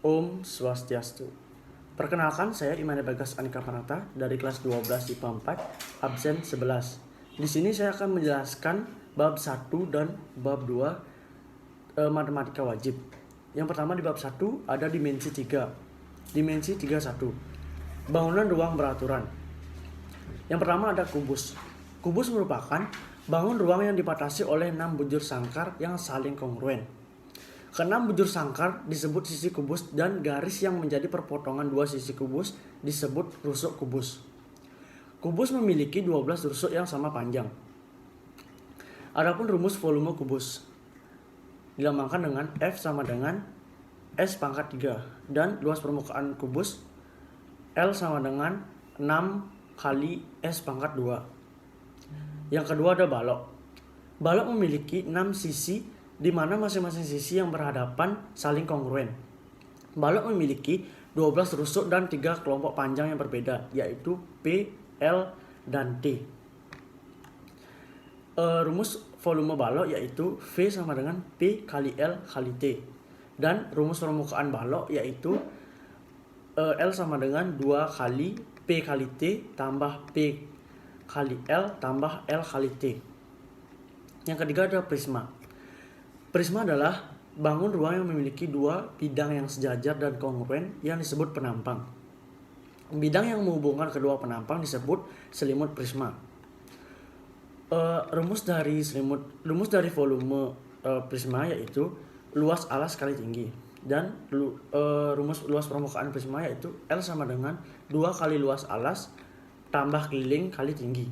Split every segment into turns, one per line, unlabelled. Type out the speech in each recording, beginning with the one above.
Om Swastiastu. Perkenalkan, saya Imane Bagas Anika Pranata dari kelas 12 IPA 4, absen 11. Di sini saya akan menjelaskan bab 1 dan bab 2 matematika wajib. Yang pertama di bab 1 ada dimensi 3. Dimensi 31. Bangunan ruang beraturan. Yang pertama ada kubus. Kubus merupakan bangun ruang yang dibatasi oleh 6 bujur sangkar yang saling kongruen. Keenam bujur sangkar disebut sisi kubus dan garis yang menjadi perpotongan dua sisi kubus disebut rusuk kubus. Kubus memiliki 12 rusuk yang sama panjang. Adapun rumus volume kubus dilambangkan dengan F sama dengan S pangkat 3 dan luas permukaan kubus L sama dengan 6 kali S pangkat 2. Yang kedua ada balok. Balok memiliki 6 sisi di mana masing-masing sisi yang berhadapan saling kongruen. Balok memiliki 12 rusuk dan 3 kelompok panjang yang berbeda, yaitu P, L, dan T. Rumus volume balok yaitu V sama dengan P kali L kali T. Dan rumus permukaan balok yaitu L sama dengan 2 kali P kali T tambah P kali L tambah L kali T. Yang ketiga ada prisma. Prisma adalah bangun ruang yang memiliki dua bidang yang sejajar dan kongruen yang disebut penampang. Bidang yang menghubungkan kedua penampang disebut selimut prisma. Rumus dari volume prisma yaitu luas alas kali tinggi, dan rumus luas permukaan prisma yaitu L sama dengan 2 kali luas alas tambah keliling kali tinggi.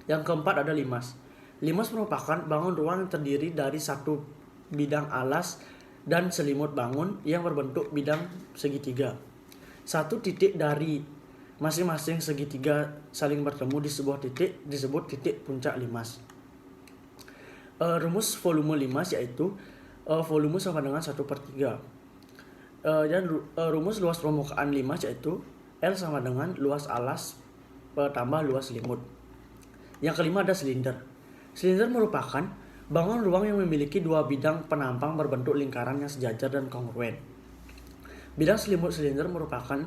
Yang keempat ada limas. Limas merupakan bangun ruang yang terdiri dari satu bidang alas dan selimut bangun yang berbentuk bidang segitiga. Satu titik dari masing-masing segitiga saling bertemu di sebuah titik disebut titik puncak limas. Rumus volume limas yaitu volume sama dengan 1/3. Dan rumus luas permukaan limas yaitu L sama dengan luas alas tambah luas selimut. Yang kelima ada silinder. Silinder merupakan bangun ruang yang memiliki dua bidang penampang berbentuk lingkaran yang sejajar dan kongruen. Bidang selimut silinder merupakan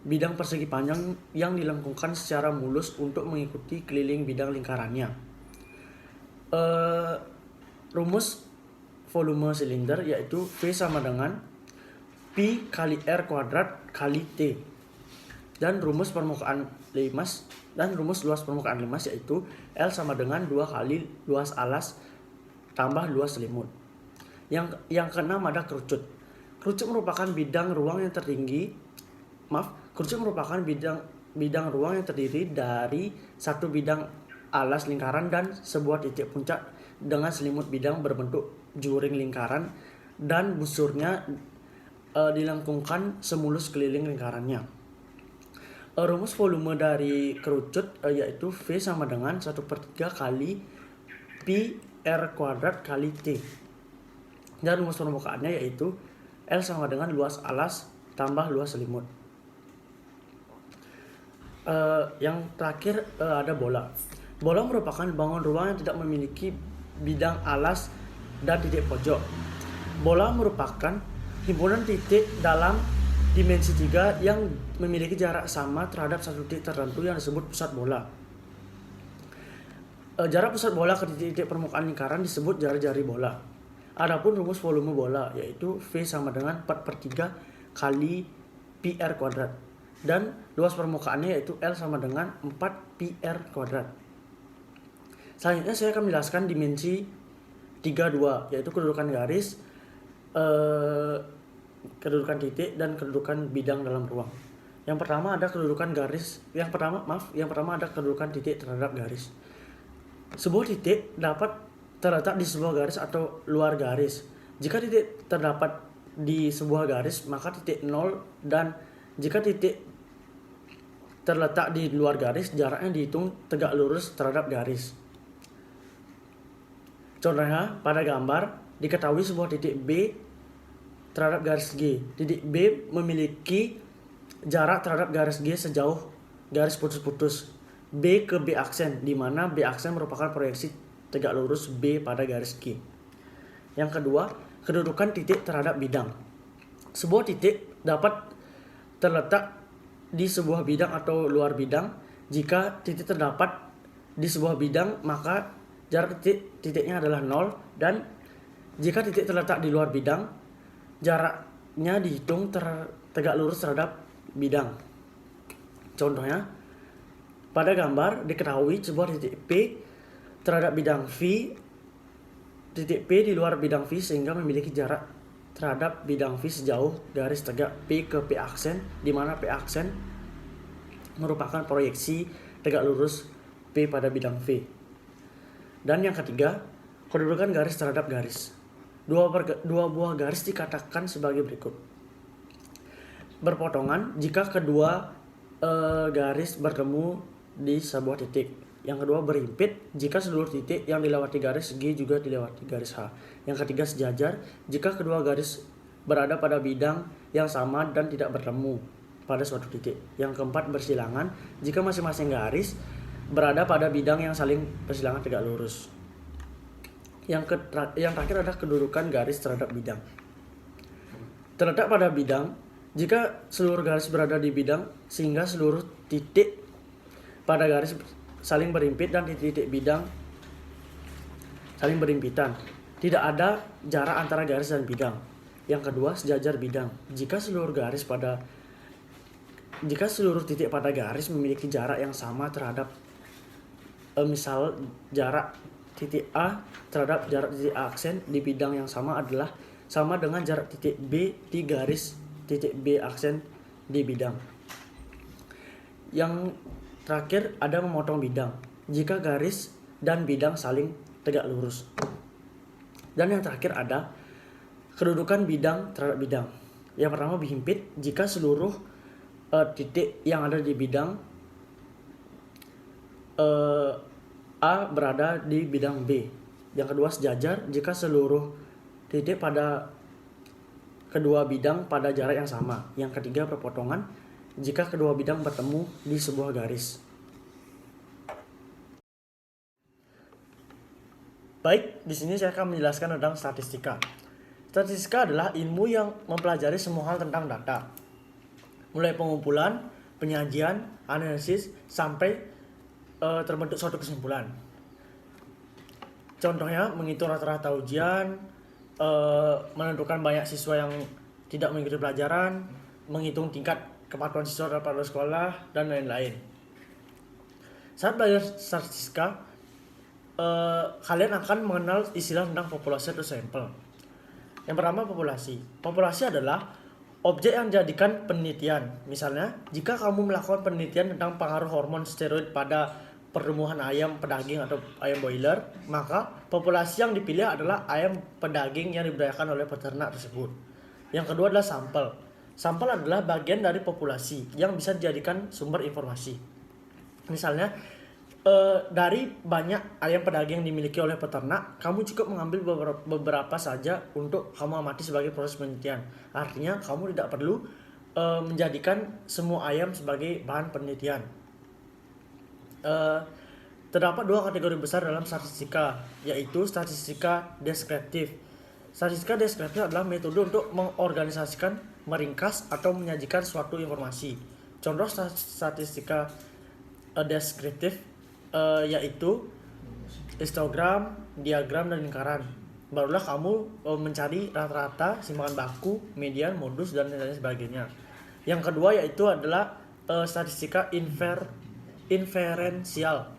bidang persegi panjang yang dilengkungkan secara mulus untuk mengikuti keliling bidang lingkarannya. Rumus volume silinder yaitu V sama dengan Pi kali R kuadrat kali T. Dan rumus luas permukaan limas yaitu L sama dengan 2 kali luas alas tambah luas selimut. Yang keenam ada kerucut. Kerucut merupakan bidang ruang yang bidang ruang yang terdiri dari satu bidang alas lingkaran dan sebuah titik puncak dengan selimut bidang berbentuk juring lingkaran dan busurnya dilengkungkan semulus keliling lingkarannya. Rumus volume dari kerucut yaitu V sama dengan 1/3 kali Pi R kuadrat kali T. Dan rumus permukaannya yaitu L sama dengan luas alas tambah luas selimut. Yang terakhir ada bola. Bola merupakan bangun ruang yang tidak memiliki bidang alas dan titik pojok. Bola merupakan himpunan titik dalam dimensi 3 yang memiliki jarak sama terhadap satu titik tertentu yang disebut pusat bola. Jarak pusat bola ke titik-titik permukaan lingkaran disebut jari-jari bola. Adapun rumus volume bola yaitu V sama dengan 4/3 kali Pi R kuadrat. Dan luas permukaannya yaitu L sama dengan 4 Pi R kuadrat. Selanjutnya saya akan menjelaskan dimensi 32 yaitu kedudukan garis, kedudukan titik dan kedudukan bidang dalam ruang. Yang pertama ada kedudukan titik terhadap garis. Sebuah titik dapat terletak di sebuah garis atau luar garis. Jika titik terdapat di sebuah garis, maka titik 0, dan jika titik terletak di luar garis, jaraknya dihitung tegak lurus terhadap garis. Contohnya pada gambar diketahui sebuah titik B terhadap garis G. Titik B memiliki jarak terhadap garis G sejauh garis putus-putus B ke B aksen, di mana B aksen merupakan proyeksi tegak lurus B pada garis G. Yang kedua, kedudukan titik terhadap bidang. Sebuah titik dapat terletak di sebuah bidang atau luar bidang. Jika titik terdapat di sebuah bidang, maka jarak titiknya adalah 0, dan jika titik terletak di luar bidang, jaraknya dihitung tegak lurus terhadap bidang. Contohnya, pada gambar diketahui sebuah titik P terhadap bidang V, titik P di luar bidang V, sehingga memiliki jarak terhadap bidang V sejauh garis tegak P ke P aksen, di mana P aksen merupakan proyeksi tegak lurus P pada bidang V. Dan yang ketiga, kedudukan garis terhadap garis. Dua buah garis dikatakan sebagai berikut. Berpotongan jika kedua garis bertemu di sebuah titik. Yang kedua, berhimpit jika seluruh titik yang dilewati garis G juga dilewati garis H. Yang ketiga, sejajar jika kedua garis berada pada bidang yang sama dan tidak bertemu pada suatu titik. Yang keempat, bersilangan jika masing-masing garis berada pada bidang yang saling bersilangan tegak lurus. Yang terakhir adalah kedudukan garis terhadap bidang. Terletak pada bidang jika seluruh garis berada di bidang sehingga seluruh titik pada garis saling berhimpit dan di titik bidang saling berhimpitan. Tidak ada jarak antara garis dan bidang. Yang kedua, sejajar bidang. Jika seluruh titik pada garis memiliki jarak yang sama terhadap misal jarak titik A terhadap jarak titik A aksen di bidang yang sama adalah sama dengan jarak titik B di garis titik B aksen di bidang. Yang terakhir ada memotong bidang jika garis dan bidang saling tegak lurus. Dan yang terakhir ada kedudukan bidang terhadap bidang. Yang pertama, berhimpit jika seluruh titik yang ada di bidang A berada di bidang B. Yang kedua, sejajar jika seluruh titik pada kedua bidang pada jarak yang sama. Yang ketiga, berpotongan jika kedua bidang bertemu di sebuah garis. Baik, di sini saya akan menjelaskan tentang statistika. Statistika adalah ilmu yang mempelajari semua hal tentang data, mulai pengumpulan, penyajian, analisis, sampai terbentuk suatu kesimpulan. Contohnya, menghitung rata-rata ujian, menentukan banyak siswa yang tidak mengikuti pelajaran, menghitung tingkat kepatuhan siswa pada sekolah, dan lain-lain. Saat belajar statistika, kalian akan mengenal istilah tentang populasi atau sampel. Yang pertama, populasi. Populasi adalah objek yang dijadikan penelitian. Misalnya, jika kamu melakukan penelitian tentang pengaruh hormon steroid pada pertumbuhan ayam pedaging atau ayam boiler, maka populasi yang dipilih adalah ayam pedaging yang dibudidayakan oleh peternak tersebut. Yang kedua adalah sampel. Sampel adalah bagian dari populasi yang bisa dijadikan sumber informasi. Misalnya, dari banyak ayam pedaging yang dimiliki oleh peternak, kamu cukup mengambil beberapa saja untuk kamu amati sebagai proses penelitian. Artinya, kamu tidak perlu menjadikan semua ayam sebagai bahan penelitian. Terdapat dua kategori besar dalam statistika, yaitu statistika deskriptif. Statistika deskriptif adalah metode untuk mengorganisasikan, meringkas, atau menyajikan suatu informasi. Contoh statistika deskriptif yaitu histogram, diagram, dan lingkaran. Barulah kamu mencari rata-rata, simpangan baku, median, modus, dan lain sebagainya. Yang kedua yaitu adalah statistika inferensial,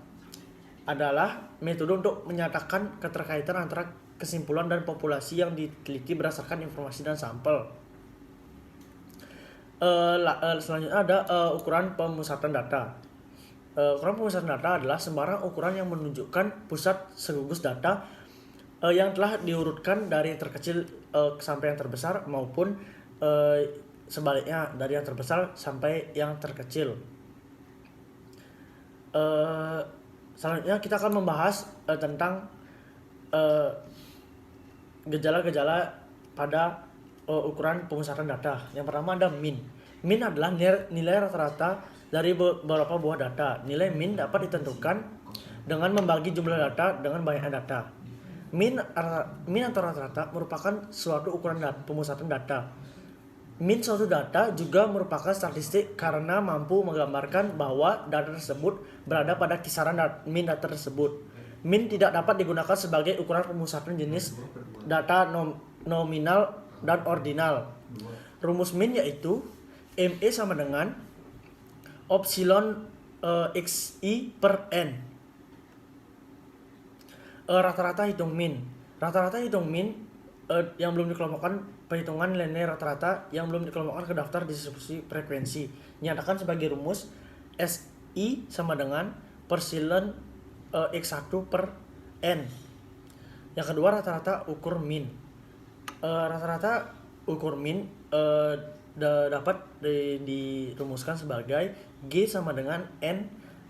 adalah metode untuk menyatakan keterkaitan antara kesimpulan dan populasi yang diteliti berdasarkan informasi dan sampel. Selanjutnya ada ukuran pemusatan data. Ukuran pemusatan data adalah sembarang ukuran yang menunjukkan pusat segugus data yang telah diurutkan dari yang terkecil sampai yang terbesar, maupun sebaliknya dari yang terbesar sampai yang terkecil. Selanjutnya kita akan membahas tentang gejala-gejala pada ukuran pemusatan data. Yang pertama ada min. Min adalah nilai rata-rata dari beberapa buah data. Nilai min dapat ditentukan dengan membagi jumlah data dengan banyaknya data. Min atau rata-rata merupakan suatu ukuran pemusatan data. Min suatu data juga merupakan statistik karena mampu menggambarkan bahwa data tersebut berada pada kisaran min data tersebut. Min tidak dapat digunakan sebagai ukuran pemusatan jenis data nominal dan ordinal. Rumus min yaitu ME sama dengan epsilon XI per N. Rata-rata hitung min. Rata-rata hitung min yang belum dikelompokkan, perhitungan nilai rata-rata yang belum dikelompokkan ke daftar distribusi frekuensi. Nyatakan sebagai rumus SI sama dengan persilin X1 per N. Yang kedua, rata-rata ukur min. Rata-rata ukur min dapat dirumuskan sebagai G sama dengan N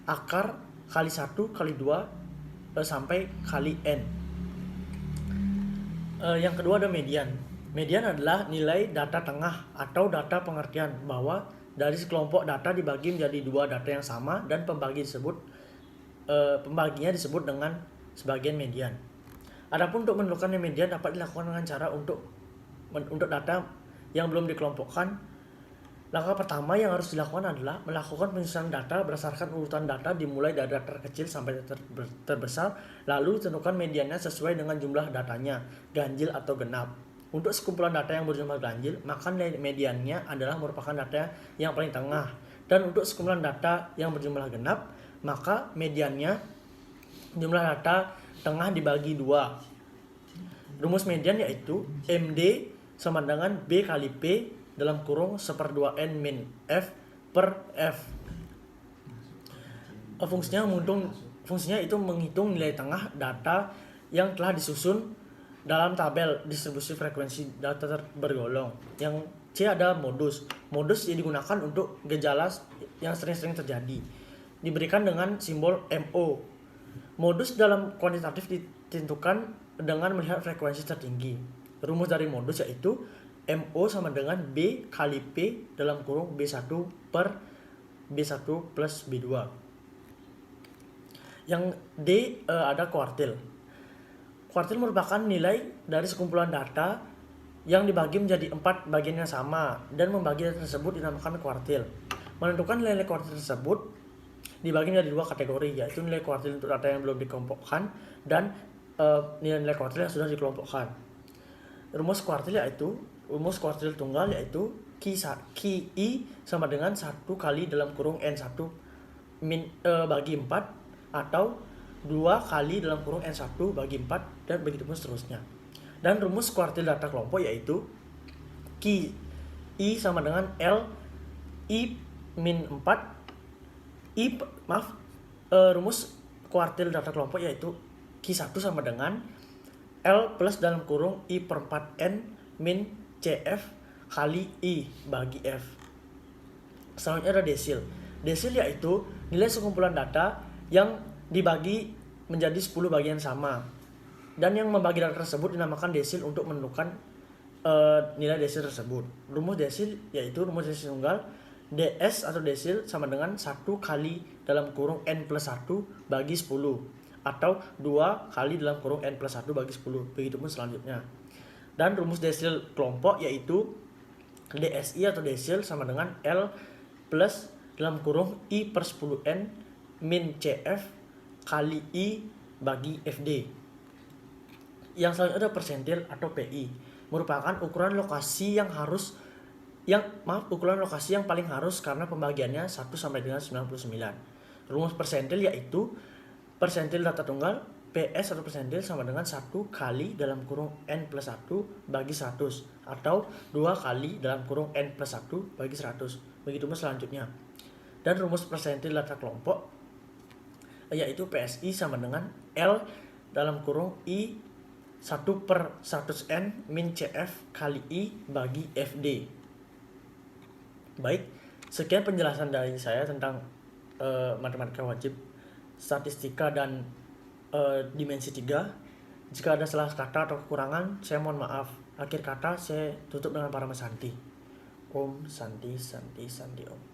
akar kali 1 kali 2 sampai kali N. Yang kedua ada median. Median adalah nilai data tengah atau data pengertian bahwa dari sekelompok data dibagi menjadi dua data yang sama dan pembaginya disebut dengan sebagian median. Adapun untuk menentukan median dapat dilakukan dengan cara untuk data yang belum dikelompokkan. Langkah pertama yang harus dilakukan adalah melakukan penyusunan data berdasarkan urutan data dimulai dari data terkecil sampai terbesar, lalu tentukan mediannya sesuai dengan jumlah datanya, ganjil atau genap. Untuk sekumpulan data yang berjumlah ganjil, maka nilai mediannya adalah merupakan data yang paling tengah. Dan untuk sekumpulan data yang berjumlah genap, maka mediannya jumlah data tengah dibagi 2. Rumus median yaitu MD sama dengan B kali P dalam kurung 1/2 N min F per F. Fungsinya itu menghitung nilai tengah data yang telah disusun dalam tabel distribusi frekuensi data bergolong. Yang C ada modus. Modus digunakan untuk gejala yang sering-sering terjadi. Diberikan dengan simbol MO. Modus dalam kuantitatif ditentukan dengan melihat frekuensi tertinggi. Rumus dari modus yaitu MO sama dengan B kali P dalam kurung B1 per B1 plus B2. Yang D ada kuartil. Kuartil merupakan nilai dari sekumpulan data yang dibagi menjadi 4 bagian yang sama dan membagi data tersebut dinamakan kuartil. Menentukan nilai kuartil tersebut dibagi menjadi 2 kategori, yaitu nilai kuartil untuk data yang belum dikelompokkan dan nilai kuartil yang sudah dikelompokkan. Rumus kuartil tunggal yaitu Ki sama dengan 1 kali dalam kurung N1 bagi 4 atau 2 kali dalam kurung N1 bagi 4 dan begitu pun seterusnya. Dan rumus kuartil data kelompok yaitu Ki sama dengan L I min 4 rumus kuartil data kelompok yaitu Q1 sama dengan L plus dalam kurung I per 4N min CF kali I bagi F. Selanjutnya ada desil. Desil yaitu nilai sekumpulan data yang dibagi menjadi 10 bagian sama. Dan yang membagi data tersebut dinamakan desil untuk menentukan nilai desil tersebut. Rumus desil yaitu rumus desil tunggal DS atau desil sama dengan 1 kali dalam kurung N plus 1 bagi 10 atau 2 kali dalam kurung N plus 1 bagi 10. Begitupun selanjutnya. Dan rumus desil kelompok yaitu DSI atau desil sama dengan L plus dalam kurung I per 10N min CF kali I bagi FD. Yang selanjutnya ada persentil atau PI, merupakan ukuran lokasi yang paling harus karena pembagiannya 1 sampai dengan 99. Rumus persentil yaitu persentil data tunggal PS atau persentil sama dengan 1 kali dalam kurung N plus 1 bagi 100 atau 2 kali dalam kurung N plus 1 bagi 100. Begitupun selanjutnya. Dan rumus persentil data kelompok yaitu PSI sama dengan L dalam kurung I 1 per 100N min CF kali I bagi FD. Baik, sekian penjelasan dari saya tentang matematika wajib, statistika dan dimensi 3. Jika ada salah kata atau kekurangan, saya mohon maaf. Akhir kata saya tutup dengan para Santi. Om Santi Santi Santi Om.